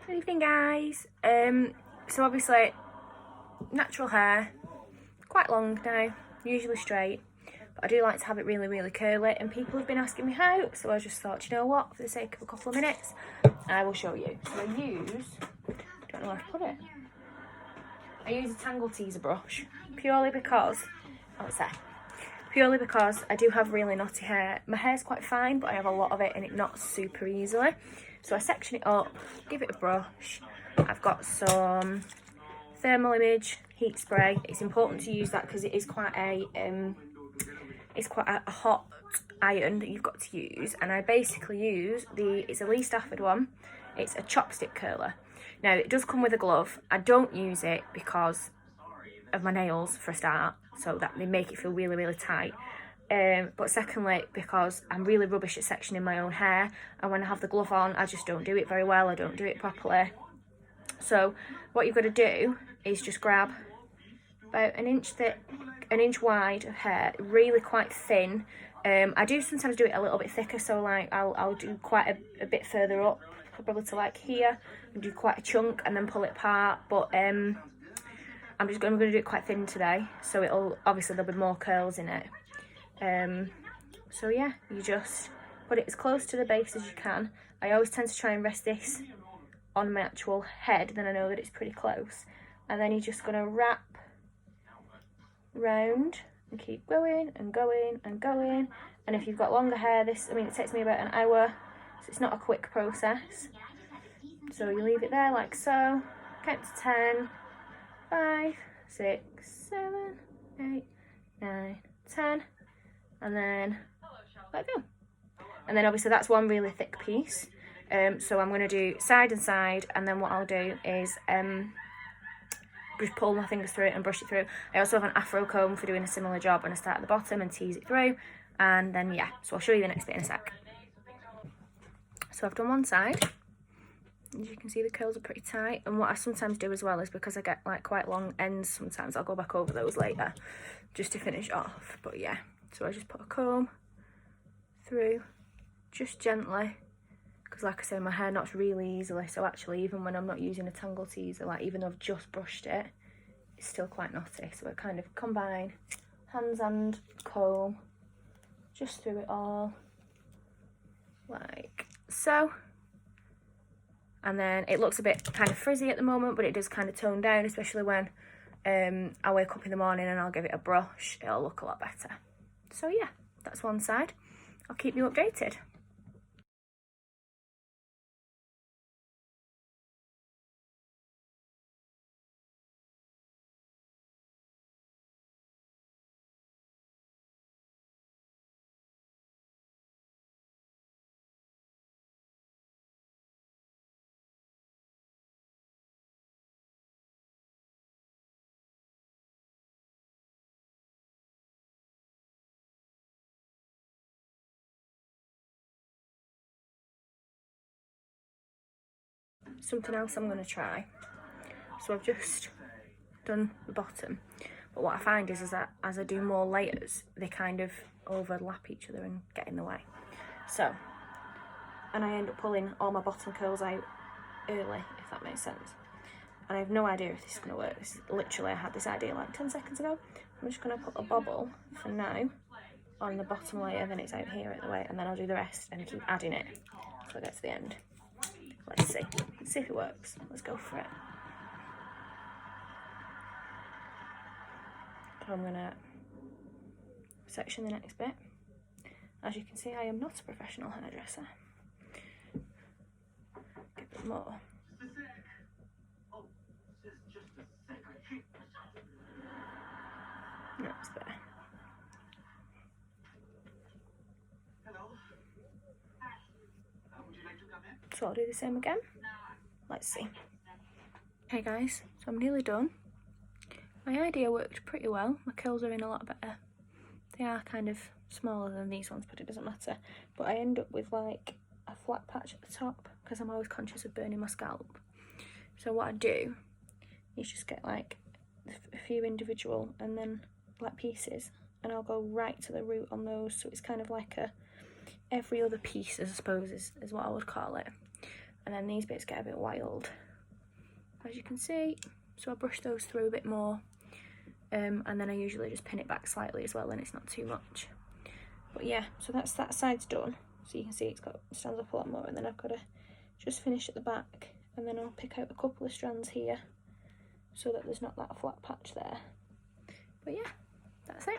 Good evening, guys. So obviously, natural hair, quite long now, usually straight, but I do like to have it really, really curly, and people have been asking me how, so I just thought, you know what, for the sake of a couple of minutes, I will show you. So I don't know where to put it. I use a Tangle Teaser brush, purely because I do have really knotty hair. My hair's quite fine, but I have a lot of it and it knots super easily. So I section it up, give it a brush. I've got some thermal image heat spray. It's important to use that because it is quite a hot iron that you've got to use. And I basically use it's a Lee Stafford one. It's a chopstick curler. Now it does come with a glove. I don't use it because of my nails for a start, so that they make it feel really, really tight. But secondly, because I'm really rubbish at sectioning my own hair, and when I have the glove on, I just don't do it very well. I don't do it properly. So what you've got to do is just grab about an inch thick, an inch wide of hair, really quite thin. I do sometimes do it a little bit thicker, so like I'll do quite a bit further up, probably to like here, and do quite a chunk and then pull it apart. But I'm going to do it quite thin today, so it'll obviously there'll be more curls in it. So yeah, you just put it as close to the base as you can. I always tend to try and rest this on my actual head, then I know that it's pretty close. And then you're just going to wrap round and keep going and going and going. And if you've got longer hair, it takes me about an hour, so it's not a quick process. So you leave it there like so, count to 10, 5, 6, 7, 8, 9, 10, and then let go. And then obviously that's one really thick piece. So I'm going to do side and side, and then what I'll do is just pull my fingers through it and brush it through. I also have an afro comb for doing a similar job, and I start at the bottom and tease it through, and then yeah, so I'll show you the next bit in a sec. So I've done one side. As you can see, the curls are pretty tight, and what I sometimes do as well is, because I get like quite long ends sometimes, I'll go back over those later just to finish off. But yeah, so I just put a comb through just gently, because like I say, my hair knots really easily, so actually even when I'm not using a Tangle Teaser, like even though I've just brushed it, it's still quite knotty. So I kind of combine hands and comb just through it all like so. And then it looks a bit kind of frizzy at the moment, but it does kind of tone down, especially when I wake up in the morning and I'll give it a brush. It'll look a lot better. So yeah, that's one side. I'll keep you updated. Something else I'm going to try. So I've just done the bottom, but what I find is that as I do more layers, they kind of overlap each other and get in the way. So, and I end up pulling all my bottom curls out early, if that makes sense. And I have no idea if this is going to work. This is literally, I had this idea like 10 seconds ago. I'm just going to put a bobble for now on the bottom layer, then it's out here at the way, and then I'll do the rest and keep adding it until I get to the end. Let's see if it works. Let's go for it. I'm gonna section the next bit. As you can see, I am not a professional hairdresser. Give it more. That's better. So I'll do the same again. Let's see. Hey guys, so I'm nearly done. My idea worked pretty well. My curls are in a lot better. They are kind of smaller than these ones, but it doesn't matter. But I end up with like a flat patch at the top because I'm always conscious of burning my scalp. So what I do is just get like a few individual and then like pieces, and I'll go right to the root on those. So it's kind of like a every other piece, I suppose, is what I would call it. and then these bits get a bit wild, as you can see. So I brush those through a bit more, and then I usually just pin it back slightly as well, and it's not too much. But yeah, so that's that side's done. So you can see it stands up a lot more, and then I've got to just finish at the back, and then I'll pick out a couple of strands here so that there's not that flat patch there. But yeah, that's it.